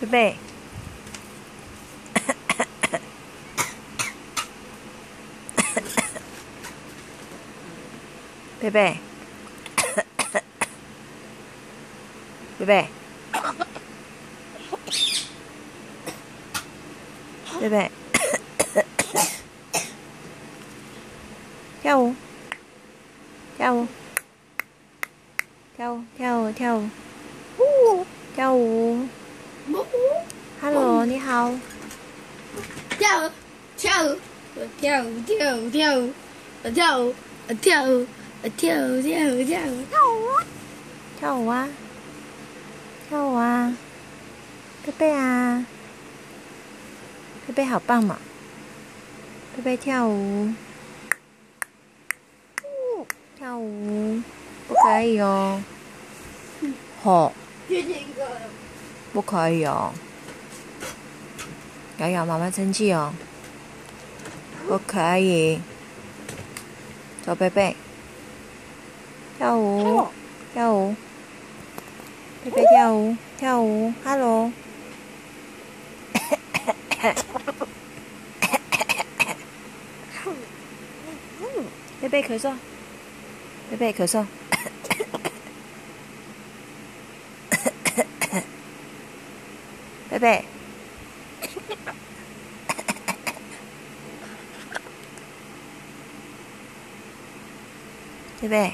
贝贝，贝贝，贝贝，贝贝，跳舞，跳舞，跳舞，跳舞，跳舞，跳舞。Hello， 你好。跳舞，跳舞，跳舞，跳舞，跳舞，跳舞，跳舞，跳舞，跳舞，跳舞，跳舞啊！跳舞啊！贝贝啊！贝贝好棒嘛！贝贝跳舞，跳舞不可以哦。吼，不可以哦。瑶瑶妈妈生气哦。不可以。走，贝贝。跳舞，跳舞。贝贝跳舞，跳舞。Hello。贝贝咳嗽，贝贝咳嗽，贝贝，贝贝。